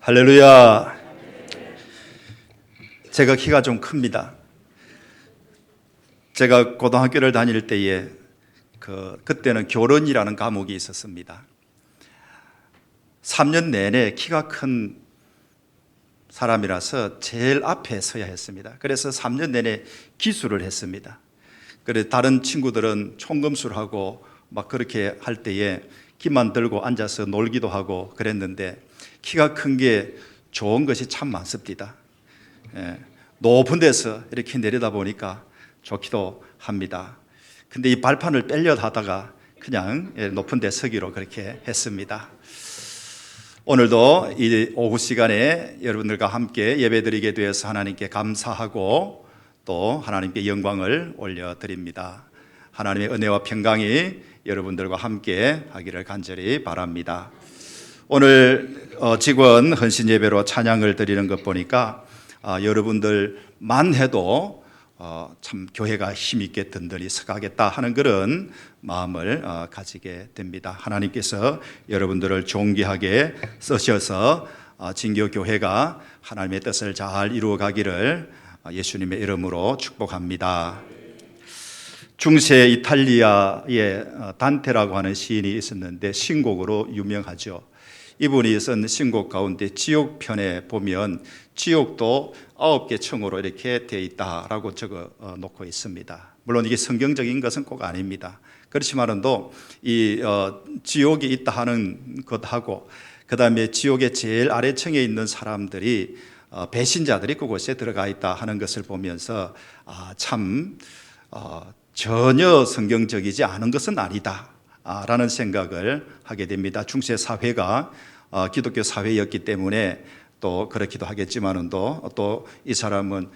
할렐루야. 제가 키가 좀 큽니다. 제가 고등학교를 다닐 때에 그때는 교론이라는 과목이 있었습니다. 3년 내내 키가 큰 사람이라서 제일 앞에 서야 했습니다. 그래서 3년 내내 기술을 했습니다. 그래 다른 친구들은 총검술하고 막 그렇게 할 때에 키만 들고 앉아서 놀기도 하고 그랬는데 키가 큰 게 좋은 것이 참 많습니다. 높은 데서 이렇게 내려다 보니까 좋기도 합니다. 근데 이 발판을 빼려 하다가 그냥 높은 데 서기로 그렇게 했습니다. 오늘도 이 오후 시간에 여러분들과 함께 예배드리게 되어서 하나님께 감사하고 또 하나님께 영광을 올려드립니다. 하나님의 은혜와 평강이 여러분들과 함께 하기를 간절히 바랍니다. 오늘 직원 헌신 예배로 찬양을 드리는 것 보니까 여러분들만 해도 참 교회가 힘있게 든든히 서가겠다 하는 그런 마음을 가지게 됩니다. 하나님께서 여러분들을 존귀하게 쓰셔서 진교교회가 하나님의 뜻을 잘 이루어가기를 예수님의 이름으로 축복합니다. 중세 이탈리아의 단테라고 하는 시인이 있었는데 신곡으로 유명하죠. 이분이 쓴 신곡 가운데 지옥편에 보면 지옥도 9개 층으로 이렇게 되어 있다라고 적어 놓고 있습니다. 물론 이게 성경적인 것은 꼭 아닙니다. 그렇지만도 이 지옥이 있다 하는 것하고 그 다음에 지옥의 제일 아래층에 있는 사람들이 배신자들이 그곳에 들어가 있다 하는 것을 보면서 참 전혀 성경적이지 않은 것은 아니다 라는 생각을 하게 됩니다. 중세 사회가 기독교 사회였기 때문에 또 그렇기도 하겠지만은 또 이 사람은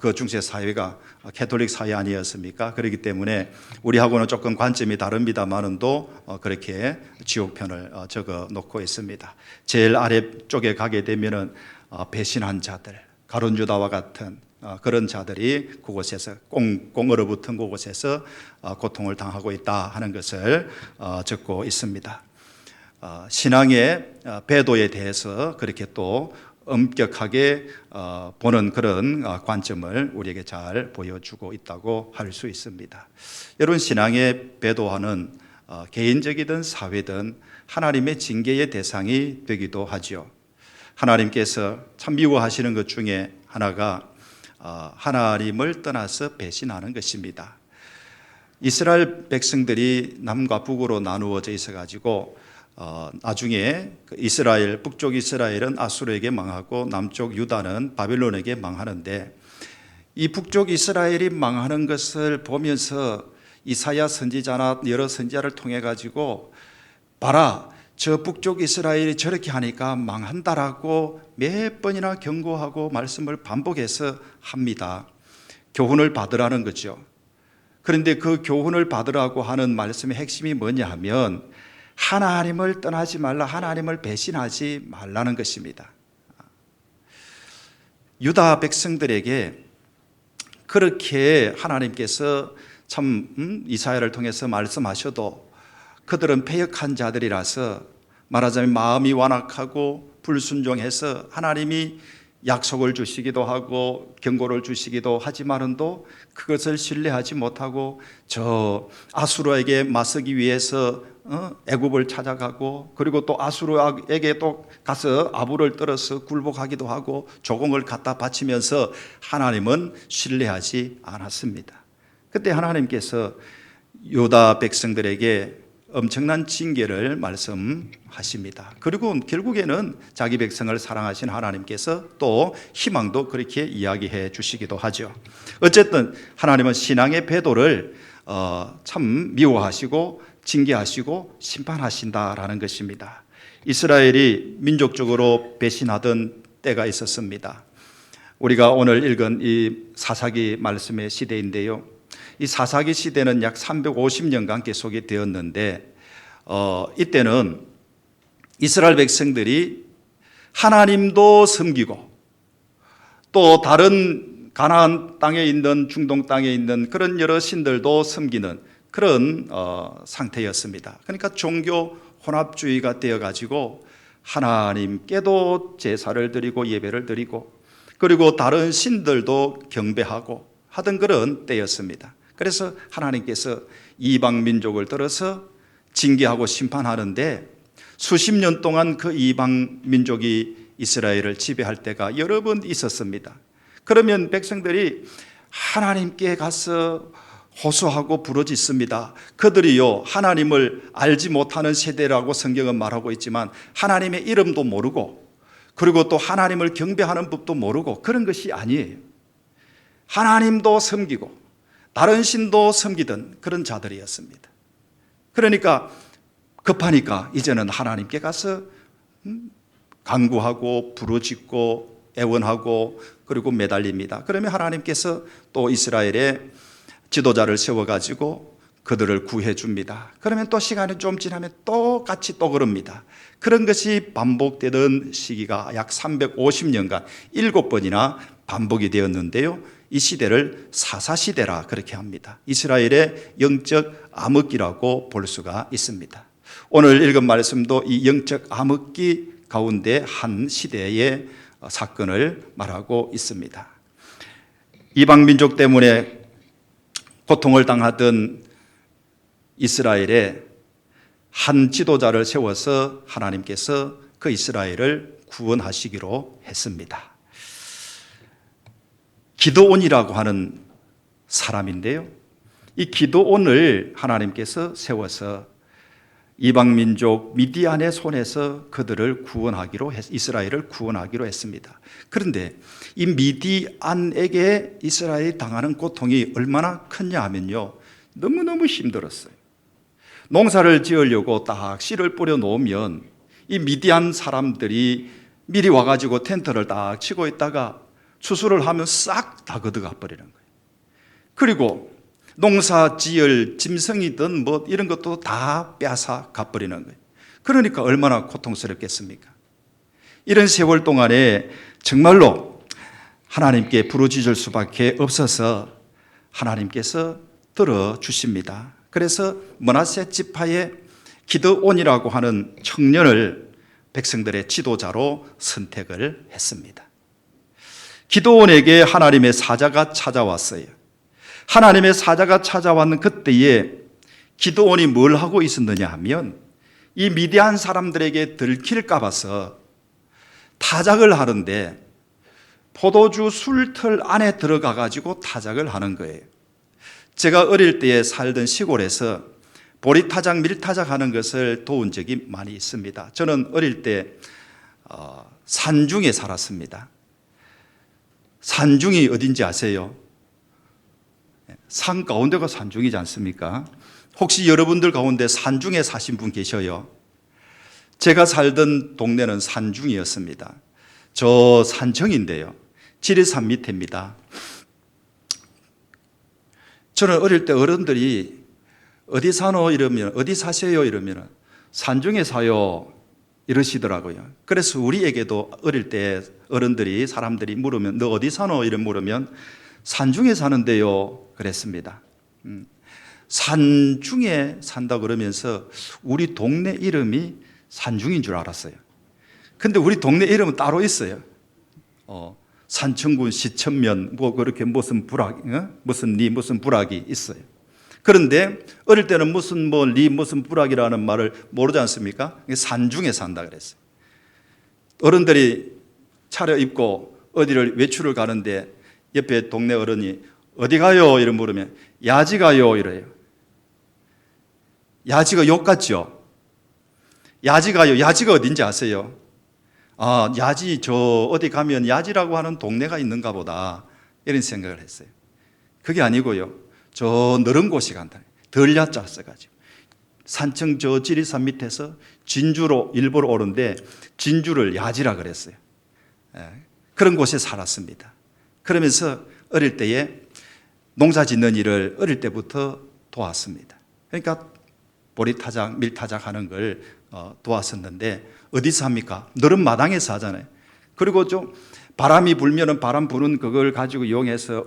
그 중세 사회가 캐톨릭 사회 아니었습니까? 그렇기 때문에 우리하고는 조금 관점이 다릅니다만은도 그렇게 지옥편을 적어 놓고 있습니다. 제일 아래쪽에 가게 되면은 배신한 자들, 가룟 유다와 같은 그런 자들이 그곳에서 꽁 얼어붙은 그곳에서 고통을 당하고 있다 하는 것을 적고 있습니다. 신앙의 배도에 대해서 그렇게 또 엄격하게 보는 그런 관점을 우리에게 잘 보여주고 있다고 할 수 있습니다. 여러분, 신앙의 배도와는 개인적이든 사회든 하나님의 징계의 대상이 되기도 하죠. 하나님께서 참 미워하시는 것 중에 하나가 하나님을 떠나서 배신하는 것입니다. 이스라엘 백성들이 남과 북으로 나누어져 있어가지고 나중에 이스라엘, 북쪽 이스라엘은 아수르에게 망하고 남쪽 유다는 바빌론에게 망하는데 이 북쪽 이스라엘이 망하는 것을 보면서 이사야 선지자나 여러 선지자를 통해 가지고 봐라, 저 북쪽 이스라엘이 저렇게 하니까 망한다라고 몇 번이나 경고하고 말씀을 반복해서 합니다. 교훈을 받으라는 거죠. 그런데 그 교훈을 받으라고 하는 말씀의 핵심이 뭐냐 하면 하나님을 떠나지 말라, 하나님을 배신하지 말라는 것입니다. 유다 백성들에게 그렇게 하나님께서 참 이사야를 통해서 말씀하셔도 그들은 패역한 자들이라서 말하자면 마음이 완악하고 불순종해서 하나님이 약속을 주시기도 하고 경고를 주시기도 하지만도 그것을 신뢰하지 못하고 저 아수르에게 맞서기 위해서 애굽을 찾아가고 그리고 또 아수르에게 또 가서 아부를 떨어서 굴복하기도 하고 조공을 갖다 바치면서 하나님은 신뢰하지 않았습니다. 그때 하나님께서 유다 백성들에게 엄청난 징계를 말씀하십니다. 그리고 결국에는 자기 백성을 사랑하신 하나님께서 또 희망도 그렇게 이야기해 주시기도 하죠. 어쨌든 하나님은 신앙의 배도를 참 미워하시고 징계하시고 심판하신다라는 것입니다. 이스라엘이 민족적으로 배신하던 때가 있었습니다. 우리가 오늘 읽은 이 사사기 말씀의 시대인데요. 이 사사기 시대는 약 350년간 계속이 되었는데 이때는 이스라엘 백성들이 하나님도 섬기고 또 다른 가나안 땅에 있는 중동 땅에 있는 그런 여러 신들도 섬기는 그런 상태였습니다. 그러니까 종교 혼합주의가 되어가지고 하나님께도 제사를 드리고 예배를 드리고 그리고 다른 신들도 경배하고 하던 그런 때였습니다. 그래서 하나님께서 이방 민족을 들어서 징계하고 심판하는데 수십 년 동안 그 이방 민족이 이스라엘을 지배할 때가 여러 번 있었습니다. 그러면 백성들이 하나님께 가서 호소하고 부르짖습니다. 그들이요, 하나님을 알지 못하는 세대라고 성경은 말하고 있지만 하나님의 이름도 모르고 그리고 또 하나님을 경배하는 법도 모르고 그런 것이 아니에요. 하나님도 섬기고 다른 신도 섬기던 그런 자들이었습니다. 그러니까 급하니까 이제는 하나님께 가서 간구하고 부르짖고 애원하고 그리고 매달립니다. 그러면 하나님께서 또 이스라엘의 지도자를 세워가지고 그들을 구해줍니다. 그러면 또 시간이 좀 지나면 똑같이 또 그럽니다. 그런 것이 반복되던 시기가 약 350년간 7번이나 반복이 되었는데요. 이 시대를 사사시대라 그렇게 합니다. 이스라엘의 영적 암흑기라고 볼 수가 있습니다. 오늘 읽은 말씀도 이 영적 암흑기 가운데 한 시대의 사건을 말하고 있습니다. 이방 민족 때문에 고통을 당하던 이스라엘에 한 지도자를 세워서 하나님께서 그 이스라엘을 구원하시기로 했습니다. 기드온이라고 하는 사람인데요. 이 기드온을 하나님께서 세워서 이방 민족 미디안의 손에서 그들을 구원하기로 이스라엘을 구원하기로 했습니다. 그런데 이 미디안에게 이스라엘이 당하는 고통이 얼마나 컸냐 하면요, 너무너무 힘들었어요. 농사를 지으려고 딱 씨를 뿌려 놓으면 이 미디안 사람들이 미리 와가지고 텐트를 딱 치고 있다가 추수를 하면 싹 다 걷어가 버리는 거예요. 그리고 농사 지을 짐승이든 뭐 이런 것도 다 빼앗아 가버리는 거예요. 그러니까 얼마나 고통스럽겠습니까? 이런 세월 동안에 정말로 하나님께 부르짖을 수밖에 없어서 하나님께서 들어주십니다. 그래서 므낫세 지파의 기드온이라고 하는 청년을 백성들의 지도자로 선택을 했습니다. 기드온에게 하나님의 사자가 찾아왔어요. 하나님의 사자가 찾아왔는 그때에 기드온이 뭘 하고 있었느냐 하면 이 미디안 사람들에게 들킬까 봐서 타작을 하는데 포도주 술틀 안에 들어가 가지고 타작을 하는 거예요. 제가 어릴 때에 살던 시골에서 보리타작, 밀타작 하는 것을 도운 적이 많이 있습니다. 저는 어릴 때 산중에 살았습니다. 산중이 어딘지 아세요? 산 가운데가 산중이지 않습니까? 혹시 여러분들 가운데 산중에 사신 분 계셔요? 제가 살던 동네는 산중이었습니다. 저 산청인데요. 지리산 밑에입니다. 저는 어릴 때 어른들이 어디 사노 이러면 어디 사세요 이러면 산중에 사요 이러시더라고요. 그래서 우리에게도 어릴 때 어른들이 사람들이 물으면 너 어디 사노 이러 물으면 산중에 사는데요 그랬습니다. 산중에 산다 그러면서 우리 동네 이름이 산중인 줄 알았어요. 근데 우리 동네 이름은 따로 있어요. 산청군 시천면 뭐 그렇게 무슨 부락 무슨 리 무슨 부락이 있어요. 그런데 어릴 때는 무슨 뭐 리 무슨 부락이라는 말을 모르지 않습니까? 산중에 산다 그랬어요. 어른들이 차려입고 어디를 외출을 가는데 옆에 동네 어른이 어디 가요? 이러 물으면 야지 가요 이래요. 야지가 욕 같죠? 야지 가요. 야지가 어딘지 아세요? 아, 야지 저 어디 가면 야지라고 하는 동네가 있는가 보다 이런 생각을 했어요. 그게 아니고요. 저 너른 곳이 간다. 덜 야자 써가지고 산청 저 지리산 밑에서 진주로 일부러 오는데 진주를 야지라 그랬어요. 그런 곳에 살았습니다. 그러면서 어릴 때에 농사 짓는 일을 어릴 때부터 도왔습니다. 그러니까 보리타작, 밀타작 하는 걸 도왔었는데 어디서 합니까? 너른 마당에서 하잖아요. 그리고 좀 바람이 불면은 바람 부는 그걸 가지고 이용해서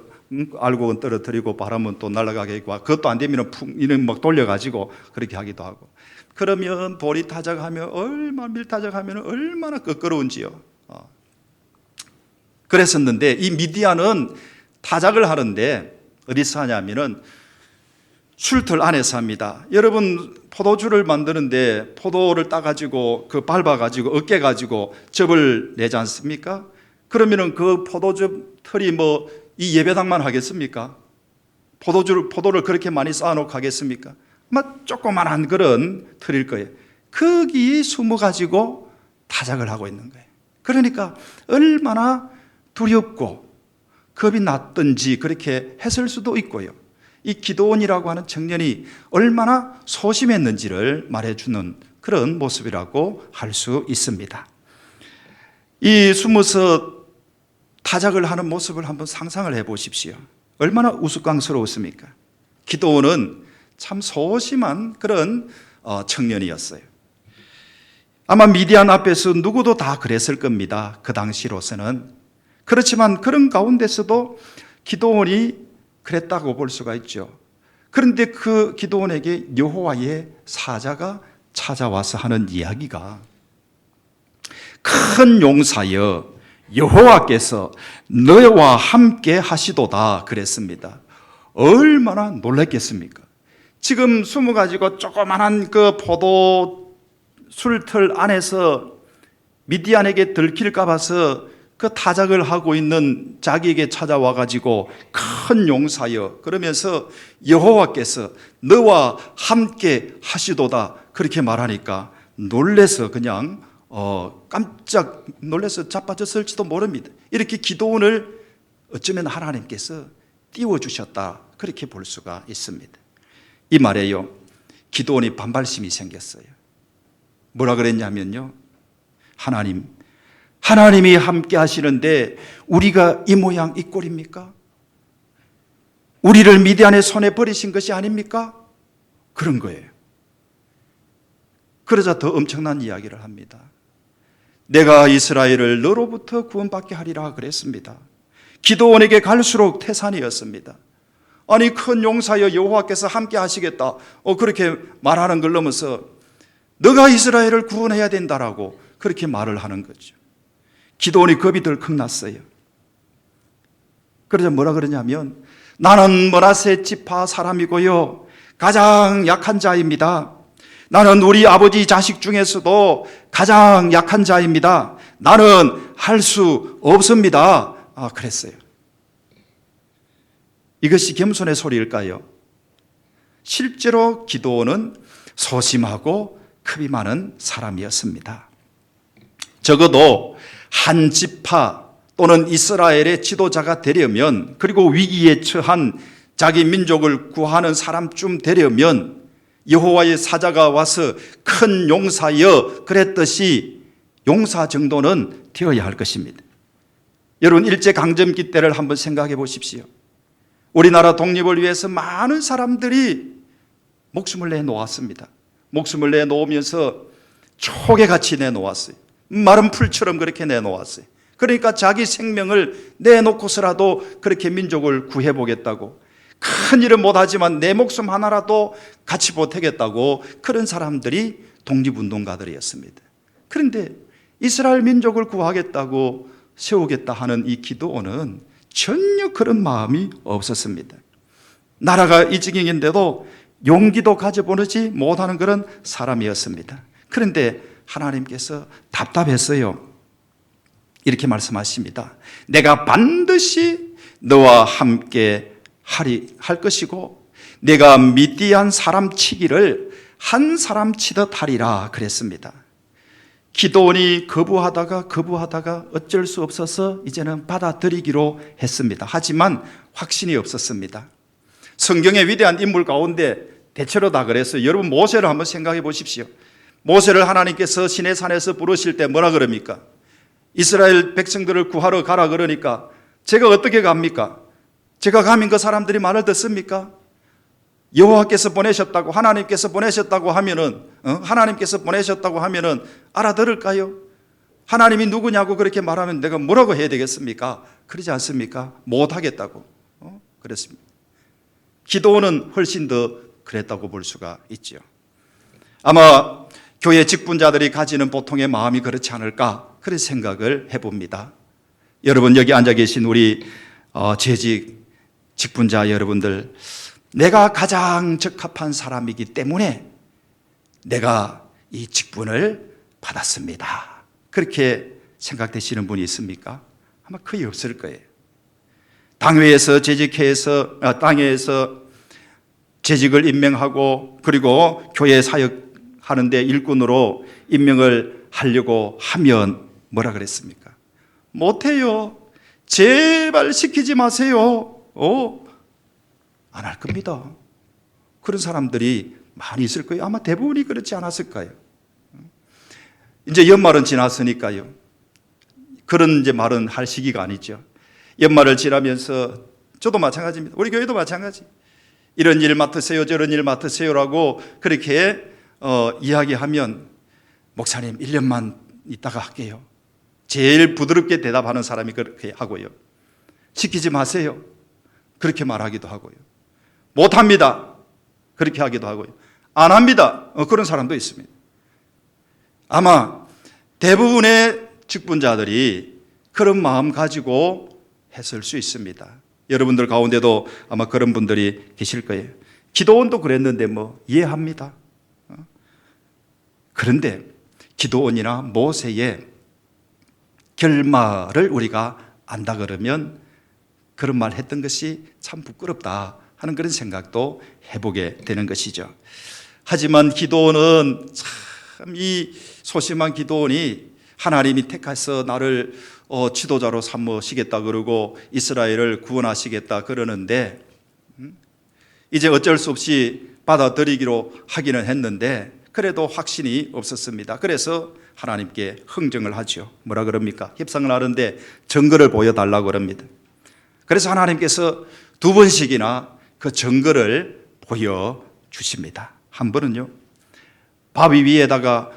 알곡은 떨어뜨리고 바람은 또 날아가게 하고, 그것도 안 되면 이는 막 돌려가지고 그렇게 하기도 하고. 그러면 돌이 타작하면 밀타작하면 얼마나 껄끄러운지요. 그랬었는데 이 미디안은 타작을 하는데 어디서 하냐면은 술틀 안에서 합니다. 여러분, 포도주를 만드는데 포도를 따가지고 밟아가지고 어깨 가지고 접을 내지 않습니까? 그러면은 그 포도주 틀이 이 예배당만 하겠습니까? 포도를 그렇게 많이 쌓아놓고 하겠습니까? 조그만한 그런 틀일 거예요. 거기 숨어가지고 타작을 하고 있는 거예요. 그러니까 얼마나 두렵고 겁이 났던지 그렇게 했을 수도 있고요. 이 기드온이라고 하는 청년이 얼마나 소심했는지를 말해주는 그런 모습이라고 할 수 있습니다. 이 숨어서 타작을 하는 모습을 한번 상상을 해보십시오. 얼마나 우스꽝스러웠습니까? 기드온은 참 소심한 그런 청년이었어요. 아마 미디안 앞에서 누구도 다 그랬을 겁니다. 그 당시로서는. 그렇지만 그런 가운데서도 기드온이 그랬다고 볼 수가 있죠. 그런데 그 기드온에게 여호와의 사자가 찾아와서 하는 이야기가, 큰 용사여 여호와께서 너와 함께 하시도다 그랬습니다. 얼마나 놀랐겠습니까? 지금 숨어가지고 조그만한 그 포도 술틀 안에서 미디안에게 들킬까 봐서 그 타작을 하고 있는 자기에게 찾아와가지고 큰 용사여 그러면서 여호와께서 너와 함께 하시도다 그렇게 말하니까 놀래서 그냥 깜짝 놀라서 자빠졌을지도 모릅니다. 이렇게 기드온을 어쩌면 하나님께서 띄워주셨다 그렇게 볼 수가 있습니다. 이 말에요, 기드온이 반발심이 생겼어요. 뭐라 그랬냐면요, 하나님이 함께 하시는데 우리가 이 모양 이 꼴입니까? 우리를 미디안의 손에 버리신 것이 아닙니까? 그런 거예요. 그러자 더 엄청난 이야기를 합니다. 내가 이스라엘을 너로부터 구원받게 하리라 그랬습니다. 기드온에게 갈수록 태산이었습니다. 아니, 큰 용사여 여호와께서 함께 하시겠다 그렇게 말하는 걸 넘어서 너가 이스라엘을 구원해야 된다라고 그렇게 말을 하는 거죠. 기드온이 겁이 덜컥 났어요. 그러자 뭐라 그러냐면 나는 므낫세 지파 사람이고요 가장 약한 자입니다. 나는 우리 아버지 자식 중에서도 가장 약한 자입니다. 나는 할 수 없습니다. 그랬어요. 이것이 겸손의 소리일까요? 실제로 기드온은 소심하고 겁이 많은 사람이었습니다. 적어도 한 지파 또는 이스라엘의 지도자가 되려면, 그리고 위기에 처한 자기 민족을 구하는 사람쯤 되려면 여호와의 사자가 와서 큰 용사여 그랬듯이 용사 정도는 되어야 할 것입니다. 여러분, 일제강점기 때를 한번 생각해 보십시오. 우리나라 독립을 위해서 많은 사람들이 목숨을 내놓았습니다. 목숨을 내놓으면서 초계같이 내놓았어요. 마른 풀처럼 그렇게 내놓았어요. 그러니까 자기 생명을 내놓고서라도 그렇게 민족을 구해보겠다고, 큰 일은 못하지만 내 목숨 하나라도 같이 보태겠다고 그런 사람들이 독립운동가들이었습니다. 그런데 이스라엘 민족을 구하겠다고 세우겠다 하는 이 기드온은 전혀 그런 마음이 없었습니다. 나라가 이 지경인데도 용기도 가져보지 못하는 그런 사람이었습니다. 그런데 하나님께서 답답했어요. 이렇게 말씀하십니다. 내가 반드시 너와 함께 할 것이고 내가 미디안 사람 치기를 한 사람 치듯 하리라 그랬습니다. 기드온이 거부하다가 어쩔 수 없어서 이제는 받아들이기로 했습니다. 하지만 확신이 없었습니다. 성경의 위대한 인물 가운데 대체로 다 그랬어요. 여러분, 모세를 한번 생각해 보십시오. 모세를 하나님께서 시내산에서 부르실 때 뭐라 그럽니까? 이스라엘 백성들을 구하러 가라 그러니까 제가 어떻게 갑니까? 제가 가면 그 사람들이 말을 듣습니까? 여호와께서 보내셨다고, 하나님께서 보내셨다고 하면은 알아들을까요? 하나님이 누구냐고 그렇게 말하면 내가 뭐라고 해야 되겠습니까? 그러지 않습니까? 못하겠다고. 그랬습니다. 기도원은 훨씬 더 그랬다고 볼 수가 있죠. 아마 교회 직분자들이 가지는 보통의 마음이 그렇지 않을까 그런 생각을 해봅니다. 여러분, 여기 앉아 계신 우리 재직 직분자 여러분들, 내가 가장 적합한 사람이기 때문에 내가 이 직분을 받았습니다, 그렇게 생각되시는 분이 있습니까? 아마 거의 없을 거예요. 당회에서 땅에서 재직을 임명하고 그리고 교회 사역하는데 일꾼으로 임명을 하려고 하면 뭐라 그랬습니까? 못해요. 제발 시키지 마세요. 안 할 겁니다. 그런 사람들이 많이 있을 거예요. 아마 대부분이 그렇지 않았을까요? 이제 연말은 지났으니까요. 그런 이제 말은 할 시기가 아니죠. 연말을 지나면서 저도 마찬가지입니다. 우리 교회도 마찬가지. 이런 일 맡으세요, 저런 일 맡으세요라고 그렇게 이야기하면 목사님 1년만 있다가 할게요. 제일 부드럽게 대답하는 사람이 그렇게 하고요. 시키지 마세요. 그렇게 말하기도 하고요. 못합니다. 그렇게 하기도 하고요. 안 합니다. 그런 사람도 있습니다. 아마 대부분의 직분자들이 그런 마음 가지고 했을 수 있습니다. 여러분들 가운데도 아마 그런 분들이 계실 거예요. 기도원도 그랬는데 뭐 이해합니다. 그런데 기도원이나 모세의 결말을 우리가 안다 그러면 그런 말 했던 것이 참 부끄럽다 하는 그런 생각도 해보게 되는 것이죠. 하지만 기도원은 참 이 소심한 기도원이 하나님이 택하셔서 나를 지도자로 삼으시겠다 그러고 이스라엘을 구원하시겠다 그러는데 이제 어쩔 수 없이 받아들이기로 하기는 했는데 그래도 확신이 없었습니다. 그래서 하나님께 흥정을 하죠. 뭐라 그럽니까? 협상을 하는데 증거를 보여달라고 그럽니다. 그래서 하나님께서 2번씩이나 그 증거를 보여주십니다. 한 번은요, 밥 위에다가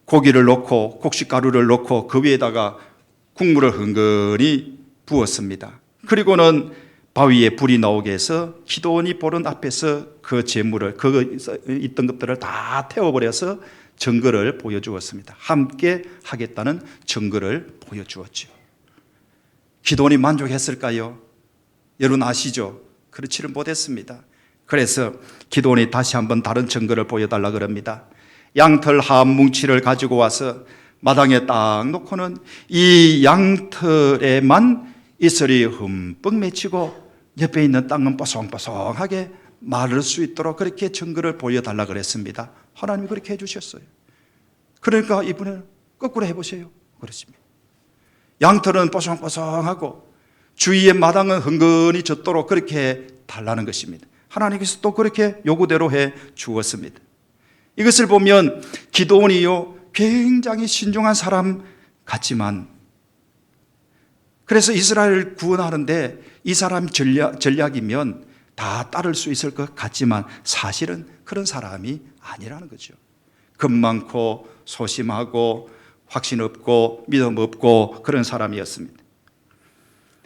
고기를 넣고 곡식가루를 넣고 그 위에다가 국물을 흥건히 부었습니다. 그리고는 바위에 불이 나오게 해서 기도원이 보는 앞에서 그 재물을, 그 있던 것들을 다 태워버려서 증거를 보여주었습니다. 함께 하겠다는 증거를 보여주었죠. 기도원이 만족했을까요? 여러분 아시죠? 그렇지는 못했습니다. 그래서 기도원이 다시 한번 다른 증거를 보여달라 그럽니다. 양털 한 뭉치를 가지고 와서 마당에 딱 놓고는 이 양털에만 이슬이 흠뻑 맺히고 옆에 있는 땅은 뽀송뽀송하게 마를 수 있도록 그렇게 증거를 보여달라 그랬습니다. 하나님이 그렇게 해주셨어요. 그러니까 이번에는 거꾸로 해보세요. 그렇습니다. 양털은 뽀송뽀송하고 주위의 마당은 흥건히 젖도록 그렇게 달라는 것입니다. 하나님께서 또 그렇게 요구대로 해 주었습니다. 이것을 보면 기도원이요 굉장히 신중한 사람 같지만, 그래서 이스라엘을 구원하는데 이 사람 전략이면 다 따를 수 있을 것 같지만 사실은 그런 사람이 아니라는 거죠. 겁 많고 소심하고 확신 없고 믿음 없고 그런 사람이었습니다.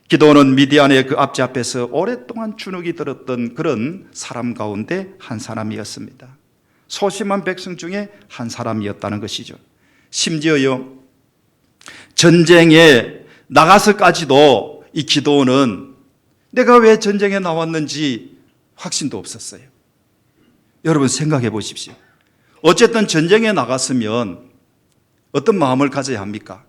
기도원은 미디안의 그 압제 앞에서 오랫동안 주눅이 들었던 그런 사람 가운데 한 사람이었습니다. 소심한 백성 중에 한 사람이었다는 것이죠. 심지어요, 전쟁에 나가서까지도 이 기도원은 내가 왜 전쟁에 나왔는지 확신도 없었어요. 여러분 생각해 보십시오. 어쨌든 전쟁에 나갔으면 어떤 마음을 가져야 합니까?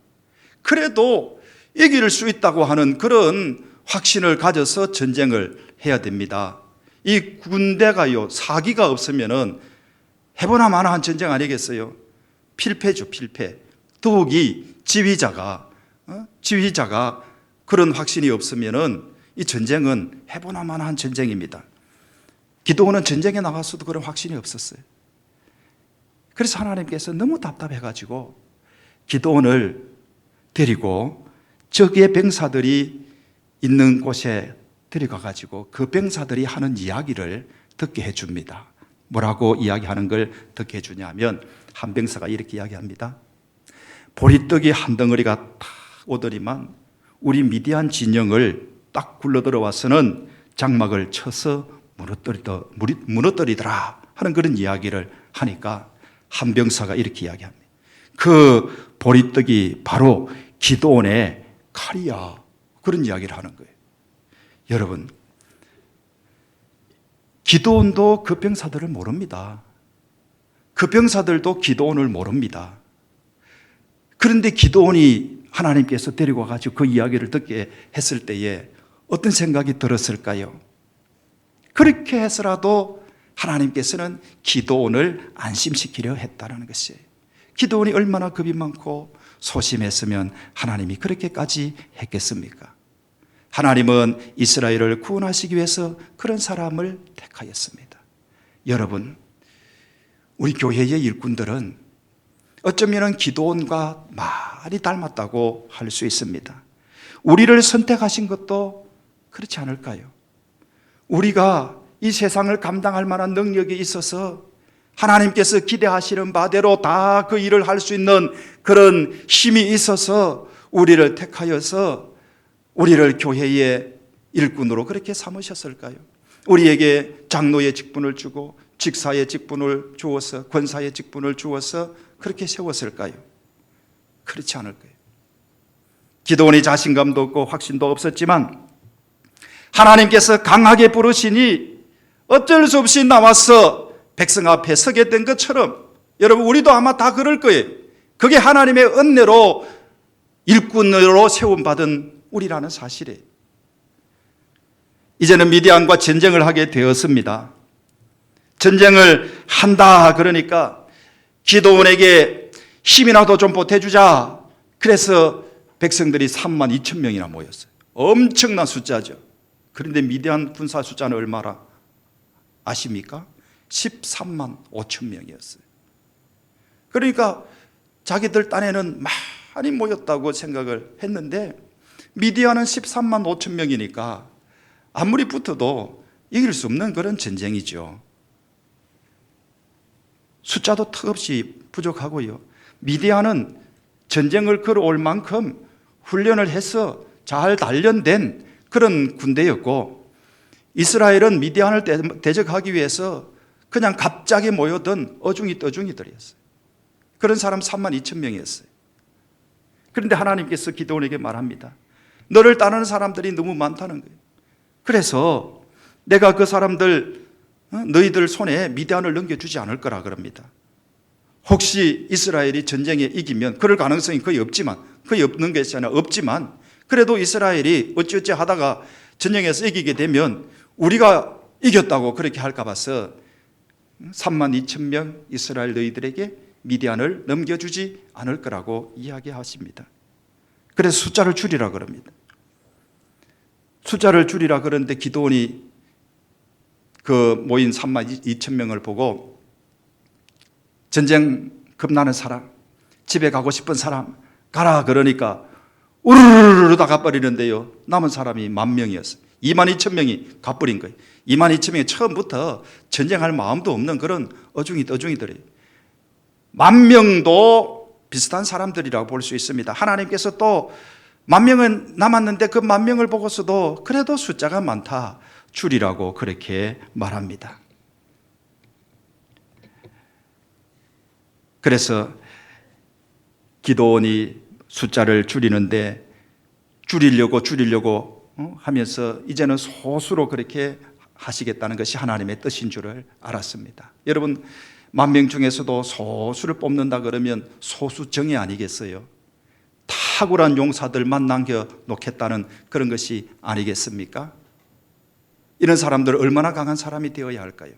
그래도 이길 수 있다고 하는 그런 확신을 가져서 전쟁을 해야 됩니다. 이 군대가요, 사기가 없으면은 해보나 마나 한 전쟁 아니겠어요? 필패죠, 필패. 더욱이 지휘자가 그런 확신이 없으면은 이 전쟁은 해보나 마나 한 전쟁입니다. 기도원은 전쟁에 나갔어도 그런 확신이 없었어요. 그래서 하나님께서 너무 답답해가지고 기도원을 데리고 적의 병사들이 있는 곳에 데려가가지고 그 병사들이 하는 이야기를 듣게 해줍니다. 뭐라고 이야기하는 걸 듣게 해주냐면 한 병사가 이렇게 이야기합니다. 보리떡이 한 덩어리가 탁 오더니만 우리 미디안 진영을 딱 굴러 들어와서는 장막을 쳐서 무너뜨리더라 하는 그런 이야기를 하니까 한 병사가 이렇게 이야기합니다. 그 보리떡이 바로 기드온의 칼이야. 그런 이야기를 하는 거예요. 여러분, 기드온도 그 병사들을 모릅니다. 그 병사들도 기드온을 모릅니다. 그런데 기드온이 하나님께서 데리고 와가지고 그 이야기를 듣게 했을 때에 어떤 생각이 들었을까요? 그렇게 해서라도 하나님께서는 기드온을 안심시키려 했다는 것이에요. 기드온이 얼마나 겁이 많고 소심했으면 하나님이 그렇게까지 했겠습니까? 하나님은 이스라엘을 구원하시기 위해서 그런 사람을 택하였습니다. 여러분, 우리 교회의 일꾼들은 어쩌면 기드온과 많이 닮았다고 할 수 있습니다. 우리를 선택하신 것도 그렇지 않을까요? 우리가 이 세상을 감당할 만한 능력이 있어서 하나님께서 기대하시는 바대로 다 그 일을 할 수 있는 그런 힘이 있어서 우리를 택하여서 우리를 교회의 일꾼으로 그렇게 삼으셨을까요? 우리에게 장로의 직분을 주고 직사의 직분을 주어서 권사의 직분을 주어서 그렇게 세웠을까요? 그렇지 않을 거예요. 기드온이 자신감도 없고 확신도 없었지만 하나님께서 강하게 부르시니 어쩔 수 없이 나와서 백성 앞에 서게 된 것처럼 여러분, 우리도 아마 다 그럴 거예요. 그게 하나님의 은혜로 일꾼으로 세움받은 우리라는 사실이에요. 이제는 미디안과 전쟁을 하게 되었습니다. 전쟁을 한다 그러니까 기드온에게 힘이라도 좀 보태주자. 그래서 백성들이 3만 2천 명이나 모였어요. 엄청난 숫자죠. 그런데 미디안 군사 숫자는 얼마나 아십니까? 13만 5천 명이었어요. 그러니까 자기들 딴에는 많이 모였다고 생각을 했는데 미디안은 13만 5천 명이니까 아무리 붙어도 이길 수 없는 그런 전쟁이죠. 숫자도 턱없이 부족하고요. 미디안은 전쟁을 걸어올 만큼 훈련을 해서 잘 단련된 그런 군대였고 이스라엘은 미디안을 대적하기 위해서 그냥 갑자기 모여든 어중이 떠중이들이었어요. 그런 사람 3만 2천 명이었어요. 그런데 하나님께서 기드온에게 말합니다. 너를 따르는 사람들이 너무 많다는 거예요. 그래서 내가 그 사람들 너희들 손에 미디안을 넘겨주지 않을 거라 그럽니다. 혹시 이스라엘이 전쟁에 이기면 그럴 가능성이 거의 없는 것이 아니라 없지만 그래도 이스라엘이 어찌어찌 하다가 전쟁에서 이기게 되면 우리가 이겼다고 그렇게 할까 봐서 3만 2천 명 이스라엘 너희들에게 미디안을 넘겨주지 않을 거라고 이야기하십니다. 그래서 숫자를 줄이라 그럽니다. 숫자를 줄이라 그러는데 기드온이 그 모인 3만 2천 명을 보고 전쟁 겁나는 사람, 집에 가고 싶은 사람 가라 그러니까 우르르르 다 가버리는데요. 남은 사람이 10,000명이었어요. 2만 2천 명이 가버린 거예요. 2만 2천 명이 처음부터 전쟁할 마음도 없는 그런 어중이들이에요. 10,000명도 비슷한 사람들이라고 볼 수 있습니다. 하나님께서 또 10,000명은 남았는데 그 10,000명을 보고서도 그래도 숫자가 많다 줄이라고 그렇게 말합니다. 그래서 기드온이 숫자를 줄이는데 줄이려고 하면서 이제는 소수로 그렇게 하시겠다는 것이 하나님의 뜻인 줄을 알았습니다. 여러분, 10,000명 중에서도 소수를 뽑는다 그러면 소수정예 아니겠어요? 탁월한 용사들만 남겨놓겠다는 그런 것이 아니겠습니까? 이런 사람들 얼마나 강한 사람이 되어야 할까요?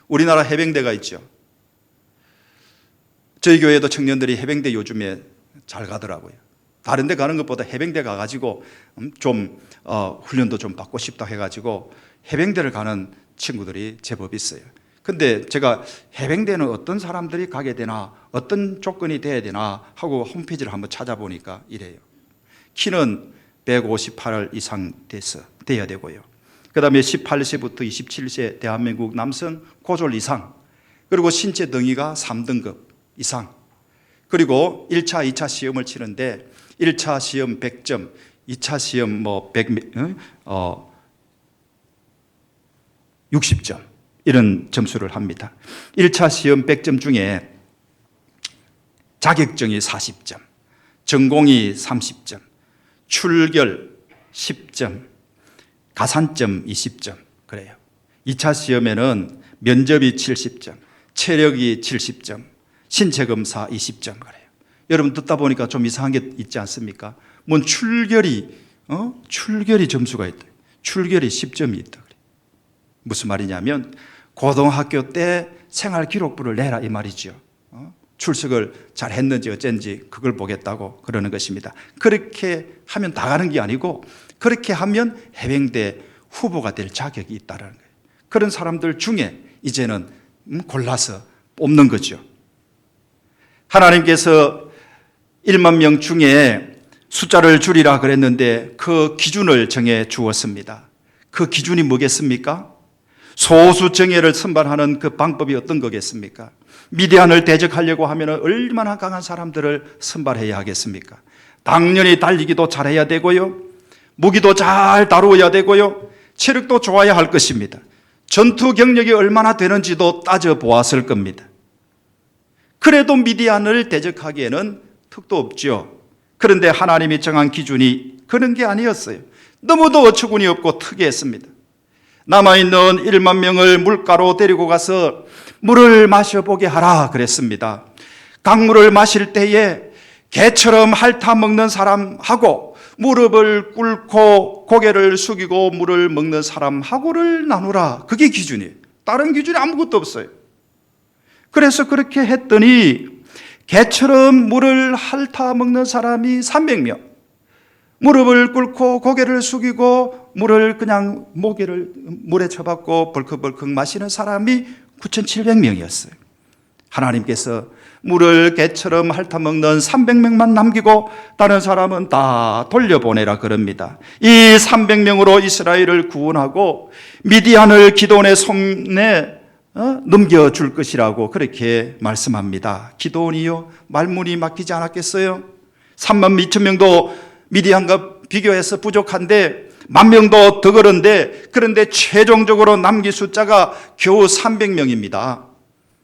우리나라 해병대가 있죠. 저희 교회도 청년들이 해병대 요즘에 잘 가더라고요. 다른 데 가는 것보다 해병대 가가지고 좀 훈련도 좀 받고 싶다 해가지고 해병대를 가는 친구들이 제법 있어요. 근데 제가 해병대는 어떤 사람들이 가게 되나, 어떤 조건이 돼야 되나 하고 홈페이지를 한번 찾아보니까 이래요. 키는 158 이상 돼야 되고요. 그 다음에 18세부터 27세 대한민국 남성 고졸 이상, 그리고 신체 등위가 3등급 이상, 그리고 1차, 2차 시험을 치는데 1차 시험 100점, 2차 시험 100, 60점 이런 점수를 합니다. 1차 시험 100점 중에 자격증이 40점, 전공이 30점, 출결 10점, 가산점 20점 그래요. 2차 시험에는 면접이 70점, 체력이 70점, 신체검사 20점 그래요. 여러분 듣다 보니까 좀 이상한 게 있지 않습니까? 뭔 출결이 점수가 있다. 출결이 10점이 있다. 그래. 무슨 말이냐면 고등학교 때 생활기록부를 내라 이 말이죠. 출석을 잘 했는지 어쩐지 그걸 보겠다고 그러는 것입니다. 그렇게 하면 다 가는 게 아니고 그렇게 하면 해병대 후보가 될 자격이 있다는 거예요. 그런 사람들 중에 이제는 골라서 뽑는 거죠. 하나님께서 1만 명 중에 숫자를 줄이라 그랬는데 그 기준을 정해 주었습니다. 그 기준이 뭐겠습니까? 소수 정예를 선발하는 그 방법이 어떤 거겠습니까? 미디안을 대적하려고 하면 얼마나 강한 사람들을 선발해야 하겠습니까? 당연히 달리기도 잘해야 되고요, 무기도 잘 다루어야 되고요, 체력도 좋아야 할 것입니다. 전투 경력이 얼마나 되는지도 따져보았을 겁니다. 그래도 미디안을 대적하기에는 턱도 없죠. 그런데 하나님이 정한 기준이 그런 게 아니었어요. 너무도 어처구니 없고 특이했습니다. 남아있는 1만 명을 물가로 데리고 가서 물을 마셔보게 하라 그랬습니다. 강물을 마실 때에 개처럼 핥아먹는 사람하고 무릎을 꿇고 고개를 숙이고 물을 먹는 사람하고를 나누라. 그게 기준이에요. 다른 기준이 아무것도 없어요. 그래서 그렇게 했더니 개처럼 물을 핥아먹는 사람이 300명, 무릎을 꿇고 고개를 숙이고 물을 그냥 물에 쳐박고 벌컥벌컥 마시는 사람이 9,700명이었어요. 하나님께서 물을 개처럼 핥아먹는 300명만 남기고 다른 사람은 다 돌려보내라 그럽니다. 이 300명으로 이스라엘을 구원하고 미디안을 기드온의 손에 넘겨줄 것이라고 그렇게 말씀합니다. 기드온이요, 말문이 막히지 않았겠어요? 3만 2천 명도 미디안과 비교해서 부족한데 10,000명도 더 그런데 최종적으로 남긴 숫자가 겨우 300명입니다.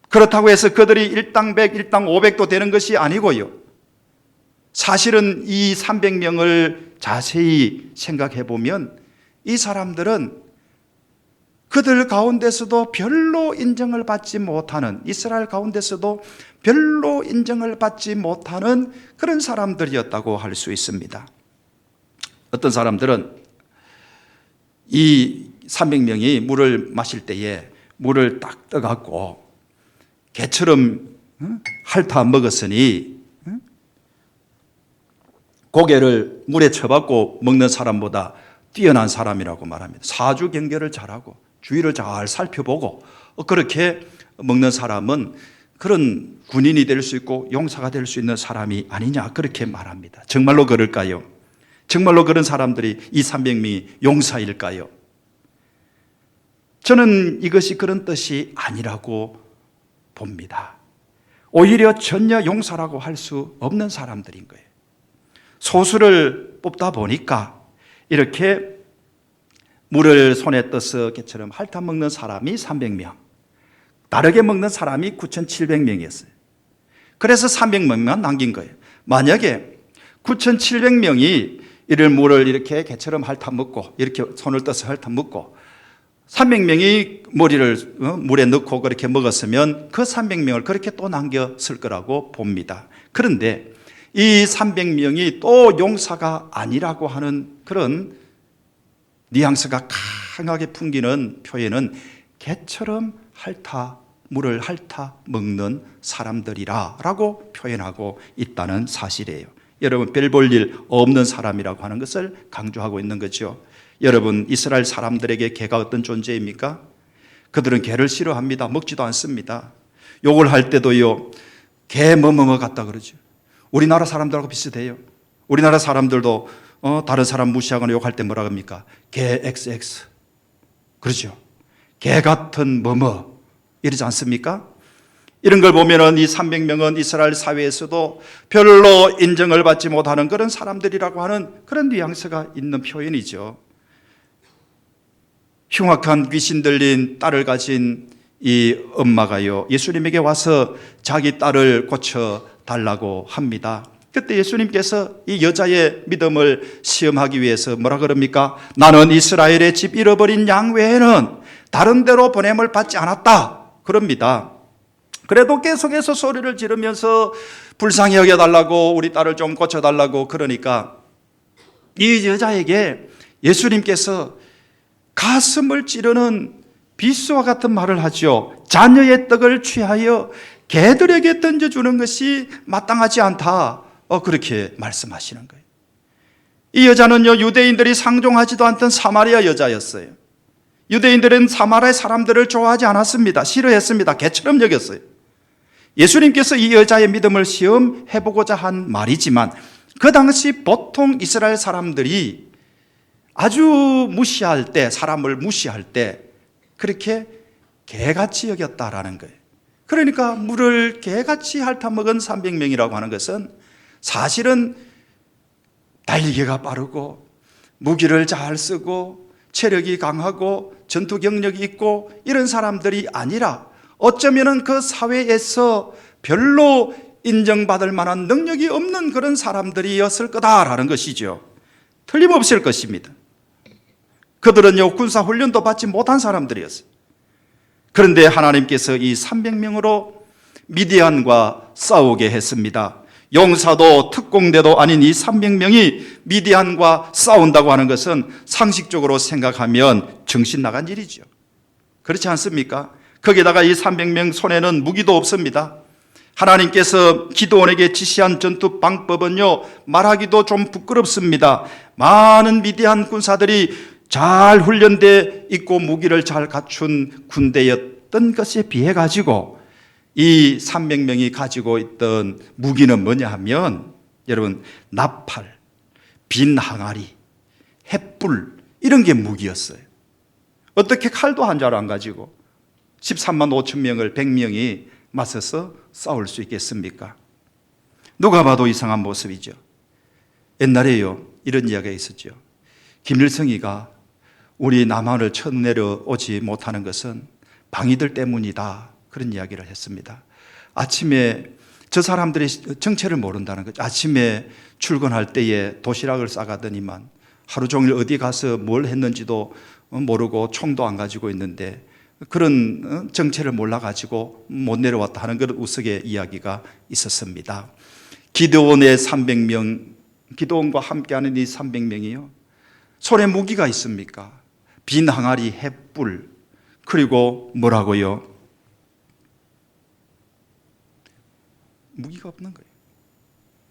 그렇다고 해서 그들이 일당 100, 일당 500도 되는 것이 아니고요. 사실은 이 300명을 자세히 생각해 보면 이 사람들은 그들 가운데서도 별로 인정을 받지 못하는, 이스라엘 가운데서도 별로 인정을 받지 못하는 그런 사람들이었다고 할 수 있습니다. 어떤 사람들은 이 300명이 물을 마실 때에 물을 딱 떠갖고 개처럼 핥아 먹었으니 고개를 물에 쳐박고 먹는 사람보다 뛰어난 사람이라고 말합니다. 사주 경계를 잘하고 주위를 잘 살펴보고 그렇게 먹는 사람은 그런 군인이 될 수 있고 용사가 될 수 있는 사람이 아니냐 그렇게 말합니다. 정말로 그럴까요? 정말로 그런 사람들이 이 300명이 용사일까요? 저는 이것이 그런 뜻이 아니라고 봅니다. 오히려 전혀 용사라고 할 수 없는 사람들인 거예요. 소수를 뽑다 보니까 이렇게 물을 손에 떠서 개처럼 핥아먹는 사람이 300명, 다르게 먹는 사람이 9,700명이었어요. 그래서 300명만 남긴 거예요. 만약에 9,700명이 이를 물을 이렇게 개처럼 핥아먹고 이렇게 손을 떠서 핥아먹고 300명이 머리를 물에 넣고 그렇게 먹었으면 그 300명을 그렇게 또 남겼을 거라고 봅니다. 그런데 이 300명이 또 용사가 아니라고 하는 그런 뉘앙스가 강하게 풍기는 표현은 개처럼 물을 핥아 먹는 사람들이라고 표현하고 있다는 사실이에요. 여러분, 별 볼 일 없는 사람이라고 하는 것을 강조하고 있는 거죠. 여러분, 이스라엘 사람들에게 개가 어떤 존재입니까? 그들은 개를 싫어합니다. 먹지도 않습니다. 욕을 할 때도요, 개 뭐뭐뭐 같다 그러죠. 우리나라 사람들하고 비슷해요. 우리나라 사람들도 다른 사람 무시하거나 욕할 때 뭐라 합니까? 개 XX. 그러죠. 개 같은 뭐뭐 이러지 않습니까? 이런 걸 보면은 이 300명은 이스라엘 사회에서도 별로 인정을 받지 못하는 그런 사람들이라고 하는 그런 뉘앙스가 있는 표현이죠. 흉악한 귀신 들린 딸을 가진 이 엄마가요, 예수님에게 와서 자기 딸을 고쳐 달라고 합니다. 그때 예수님께서 이 여자의 믿음을 시험하기 위해서 뭐라 그럽니까? 나는 이스라엘의 집 잃어버린 양 외에는 다른 데로 보냄을 받지 않았다 그럽니다. 그래도 계속해서 소리를 지르면서 불쌍히 여겨달라고, 우리 딸을 좀 고쳐달라고 그러니까 이 여자에게 예수님께서 가슴을 찌르는 비수와 같은 말을 하죠. 자녀의 떡을 취하여 개들에게 던져주는 것이 마땅하지 않다. 그렇게 말씀하시는 거예요. 이 여자는요, 유대인들이 상종하지도 않던 사마리아 여자였어요. 유대인들은 사마리아 사람들을 좋아하지 않았습니다. 싫어했습니다. 개처럼 여겼어요. 예수님께서 이 여자의 믿음을 시험해보고자 한 말이지만 그 당시 보통 이스라엘 사람들이 아주 무시할 때, 사람을 무시할 때 그렇게 개같이 여겼다라는 거예요. 그러니까 물을 개같이 핥아먹은 300명이라고 하는 것은 사실은 달리기가 빠르고 무기를 잘 쓰고 체력이 강하고 전투 경력이 있고 이런 사람들이 아니라 어쩌면 그 사회에서 별로 인정받을 만한 능력이 없는 그런 사람들이었을 거다라는 것이죠. 틀림없을 것입니다. 그들은요, 군사훈련도 받지 못한 사람들이었어요. 그런데 하나님께서 이 300명으로 미디안과 싸우게 했습니다. 용사도 특공대도 아닌 이 300명이 미디안과 싸운다고 하는 것은 상식적으로 생각하면 정신 나간 일이죠. 그렇지 않습니까? 거기다가 이 300명 손에는 무기도 없습니다. 하나님께서 기드온에게 지시한 전투 방법은요, 말하기도 좀 부끄럽습니다. 많은 미디안 군사들이 잘 훈련돼 있고 무기를 잘 갖춘 군대였던 것에 비해 가지고 이 300명이 가지고 있던 무기는 뭐냐 하면 여러분, 나팔, 빈 항아리, 횃불 이런 게 무기였어요. 어떻게 칼도 한 잘 안 가지고 13만 5천 명을 100명이 맞서서 싸울 수 있겠습니까? 누가 봐도 이상한 모습이죠. 옛날에요, 이런 이야기가 있었죠. 김일성이가 우리 남한을 쳐내려오지 못하는 것은 방이들 때문이다, 그런 이야기를 했습니다. 아침에 저 사람들이 정체를 모른다는 거죠. 아침에 출근할 때에 도시락을 싸가더니만 하루 종일 어디 가서 뭘 했는지도 모르고 총도 안 가지고 있는데 그런 정체를 몰라가지고 못 내려왔다 하는 그런 우스개 이야기가 있었습니다. 기드온의 300명, 기드온과 함께하는 이 300명이요, 손에 무기가 있습니까? 빈 항아리, 횃불, 그리고 뭐라고요? 무기가 없는 거예요.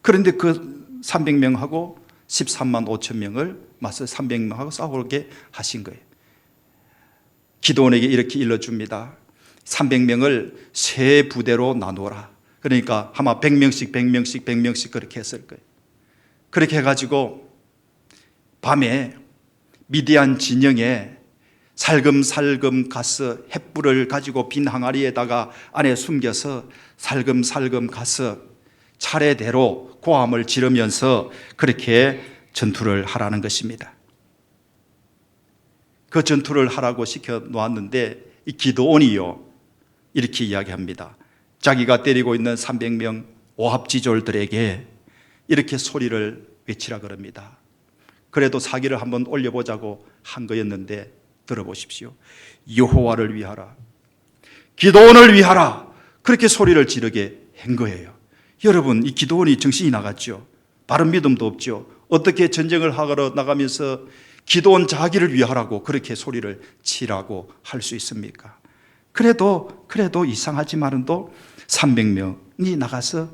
그런데 그 300명하고 13만 5천 명을 맞서 300명하고 싸우게 하신 거예요. 기드온에게 이렇게 일러줍니다. 300명을 세 부대로 나누어라. 그러니까 아마 100명씩 100명씩 100명씩 그렇게 했을 거예요. 그렇게 해가지고 밤에 미디안 진영에 살금살금 가서 횃불을 가지고 빈 항아리에다가 안에 숨겨서 살금살금 가서 차례대로 고함을 지르면서 그렇게 전투를 하라는 것입니다. 그 전투를 하라고 시켜 놓았는데 이 기드온이요, 이렇게 이야기합니다. 자기가 때리고 있는 300명 오합지졸들에게 이렇게 소리를 외치라 그럽니다. 그래도 사기를 한번 올려보자고 한 거였는데 들어보십시오. 여호와를 위하라, 기드온을 위하라, 그렇게 소리를 지르게 한 거예요. 여러분, 이 기드온이 정신이 나갔죠. 바른 믿음도 없죠. 어떻게 전쟁을 하러 나가면서 기드온 자기를 위하라고 그렇게 소리를 치라고 할 수 있습니까? 그래도 이상하지만도 300명이 나가서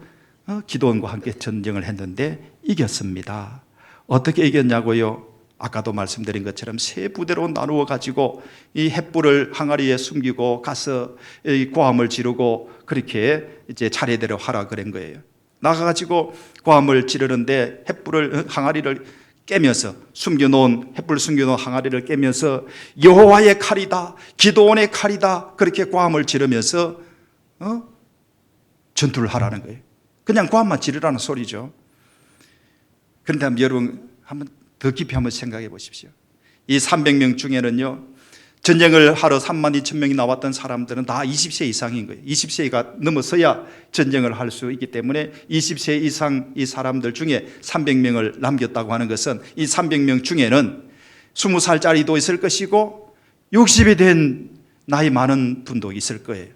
기드온과 함께 전쟁을 했는데 이겼습니다. 어떻게 이겼냐고요? 아까도 말씀드린 것처럼 세 부대로 나누어 가지고 이 횃불을 항아리에 숨기고 가서 고함을 지르고 그렇게 이제 차례대로 하라 그런 거예요. 나가가지고 고함을 지르는데 횃불을 항아리를 깨면서 숨겨놓은 횃불 숨겨놓은 항아리를 깨면서 여호와의 칼이다, 기드온의 칼이다, 그렇게 고함을 지르면서 전투를 하라는 거예요. 그냥 고함만 지르라는 소리죠. 그런데 여러분 한번 더 깊이 한번 생각해 보십시오. 이 300명 중에는요, 전쟁을 하러 32,000명이 나왔던 사람들은 다 20세 이상인 거예요. 20세가 넘어서야 전쟁을 할 수 있기 때문에 20세 이상 이 사람들 중에 300명을 남겼다고 하는 것은 이 300명 중에는 20살짜리도 있을 것이고 60이 된 나이 많은 분도 있을 거예요.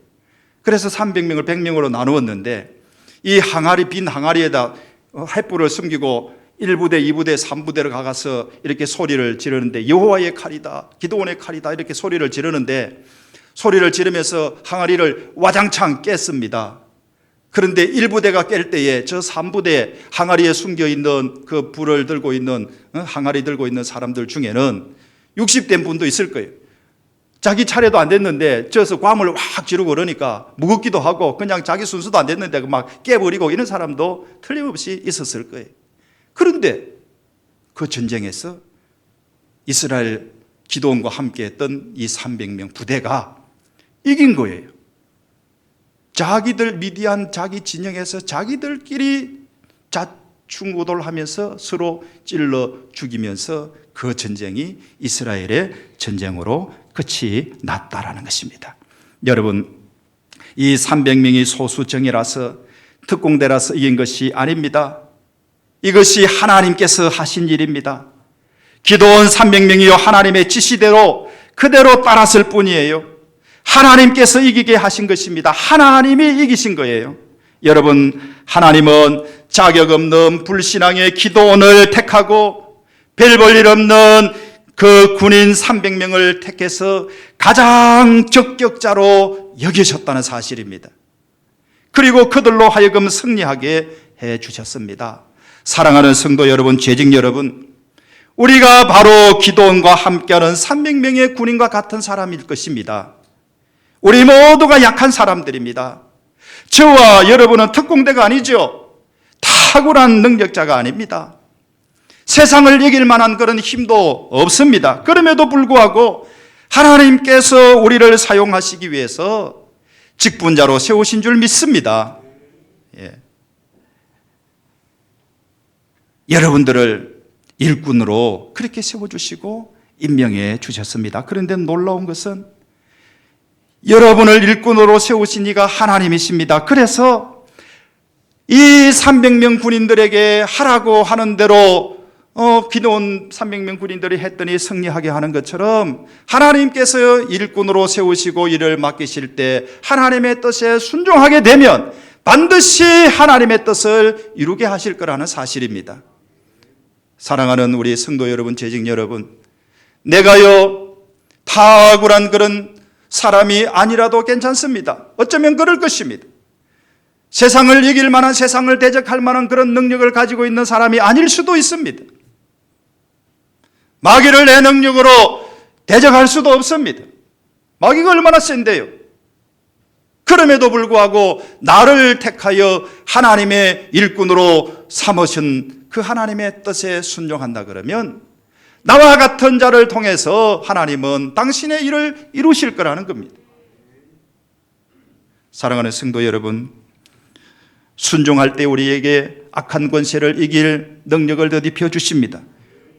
그래서 300명을 100명으로 나누었는데 이 항아리, 빈 항아리에다 횃불을 숨기고 1부대, 2부대, 3부대로 가서 이렇게 소리를 지르는데 여호와의 칼이다, 기드온의 칼이다 이렇게 소리를 지르는데 소리를 지르면서 항아리를 와장창 깼습니다. 그런데 1부대가 깰 때에 저 3부대 항아리에 숨겨있는 그 불을 들고 있는 항아리 들고 있는 사람들 중에는 60대 분도 있을 거예요. 자기 차례도 안 됐는데 저서 괌을 확 지르고 그러니까 무겁기도 하고 그냥 자기 순서도 안 됐는데 막 깨버리고 이런 사람도 틀림없이 있었을 거예요. 그런데 그 전쟁에서 이스라엘 기드온과 함께 했던 이 300명 부대가 이긴 거예요. 자기들 미디안 자기 진영에서 자기들끼리 자충우돌하면서 서로 찔러 죽이면서 그 전쟁이 이스라엘의 전쟁으로 끝이 났다라는 것입니다. 여러분, 이 300명이 소수정예라서 특공대라서 이긴 것이 아닙니다. 이것이 하나님께서 하신 일입니다. 기드온 300명이요 하나님의 지시대로 그대로 따랐을 뿐이에요. 하나님께서 이기게 하신 것입니다. 하나님이 이기신 거예요. 여러분, 하나님은 자격 없는 불신앙의 기드온을 택하고 별 볼 일 없는 그 군인 300명을 택해서 가장 적격자로 여기셨다는 사실입니다. 그리고 그들로 하여금 승리하게 해 주셨습니다. 사랑하는 성도 여러분, 재직 여러분, 우리가 바로 기드온과 함께하는 300명의 군인과 같은 사람일 것입니다. 우리 모두가 약한 사람들입니다. 저와 여러분은 특공대가 아니죠. 탁월한 능력자가 아닙니다. 세상을 이길 만한 그런 힘도 없습니다. 그럼에도 불구하고 하나님께서 우리를 사용하시기 위해서 직분자로 세우신 줄 믿습니다. 예. 여러분들을 일꾼으로 그렇게 세워주시고 임명해 주셨습니다. 그런데 놀라운 것은 여러분을 일꾼으로 세우신 이가 하나님이십니다. 그래서 이 300명 군인들에게 하라고 하는 대로 기드온 300명 군인들이 했더니 승리하게 하는 것처럼 하나님께서 일꾼으로 세우시고 일을 맡기실 때 하나님의 뜻에 순종하게 되면 반드시 하나님의 뜻을 이루게 하실 거라는 사실입니다. 사랑하는 우리 성도 여러분, 재직 여러분, 내가요 탁월한 그런 사람이 아니라도 괜찮습니다. 어쩌면 그럴 것입니다. 세상을 이길 만한, 세상을 대적할 만한 그런 능력을 가지고 있는 사람이 아닐 수도 있습니다. 마귀를 내 능력으로 대적할 수도 없습니다. 마귀가 얼마나 센데요. 그럼에도 불구하고 나를 택하여 하나님의 일꾼으로 삼으신 그 하나님의 뜻에 순종한다 그러면 나와 같은 자를 통해서 하나님은 당신의 일을 이루실 거라는 겁니다. 사랑하는 성도 여러분, 순종할 때 우리에게 악한 권세를 이길 능력을 더입혀 주십니다.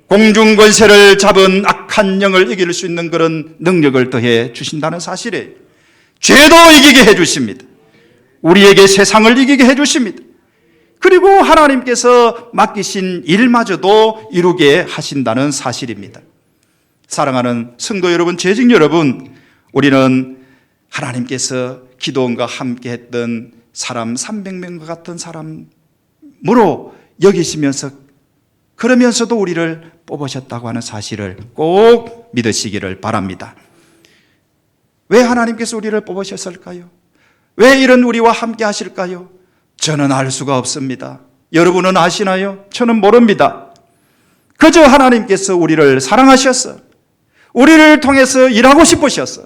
공중 권세를 잡은 악한 영을 이길 수 있는 그런 능력을 더해 주신다는 사실이에요. 죄도 이기게 해 주십니다. 우리에게 세상을 이기게 해 주십니다. 그리고 하나님께서 맡기신 일마저도 이루게 하신다는 사실입니다. 사랑하는 성도 여러분, 재직 여러분, 우리는 하나님께서 기드온과 함께 했던 사람 300명과 같은 사람으로 여기시면서 그러면서도 우리를 뽑으셨다고 하는 사실을 꼭 믿으시기를 바랍니다. 왜 하나님께서 우리를 뽑으셨을까요? 왜 이런 우리와 함께 하실까요? 저는 알 수가 없습니다. 여러분은 아시나요? 저는 모릅니다. 그저 하나님께서 우리를 사랑하셨어. 우리를 통해서 일하고 싶으셨어.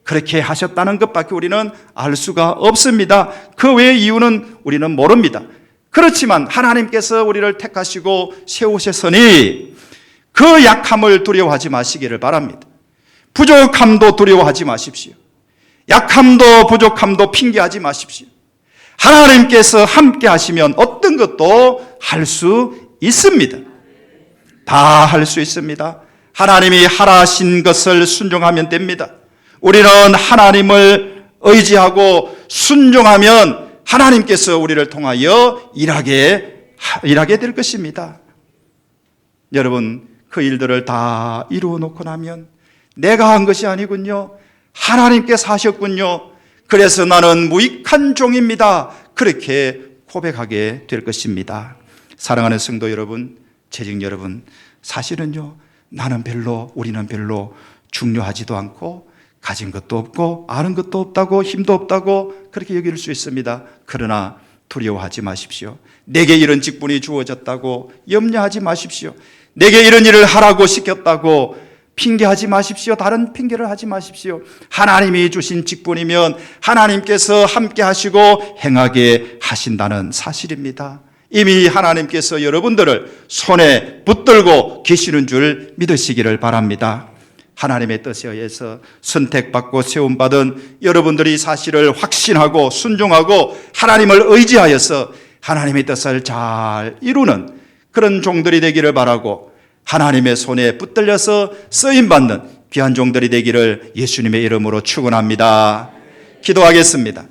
그렇게 하셨다는 것밖에 우리는 알 수가 없습니다. 그 외의 이유는 우리는 모릅니다. 그렇지만 하나님께서 우리를 택하시고 세우셨으니 그 약함을 두려워하지 마시기를 바랍니다. 부족함도 두려워하지 마십시오. 약함도 부족함도 핑계하지 마십시오. 하나님께서 함께 하시면 어떤 것도 할 수 있습니다. 다 할 수 있습니다. 하나님이 하라신 것을 순종하면 됩니다. 우리는 하나님을 의지하고 순종하면 하나님께서 우리를 통하여 일하게 될 것입니다. 여러분, 그 일들을 다 이루어 놓고 나면 내가 한 것이 아니군요. 하나님께서 하셨군요. 그래서 나는 무익한 종입니다. 그렇게 고백하게 될 것입니다. 사랑하는 성도 여러분, 재직 여러분, 사실은요, 우리는 별로 중요하지도 않고 가진 것도 없고 아는 것도 없다고 힘도 없다고 그렇게 여길 수 있습니다. 그러나 두려워하지 마십시오. 내게 이런 직분이 주어졌다고 염려하지 마십시오. 내게 이런 일을 하라고 시켰다고 핑계하지 마십시오. 다른 핑계를 하지 마십시오. 하나님이 주신 직분이면 하나님께서 함께 하시고 행하게 하신다는 사실입니다. 이미 하나님께서 여러분들을 손에 붙들고 계시는 줄 믿으시기를 바랍니다. 하나님의 뜻에 의해서 선택받고 세움받은 여러분들이 사실을 확신하고 순종하고 하나님을 의지하여서 하나님의 뜻을 잘 이루는 그런 종들이 되기를 바라고, 하나님의 손에 붙들려서 쓰임받는 귀한 종들이 되기를 예수님의 이름으로 축원합니다. 기도하겠습니다.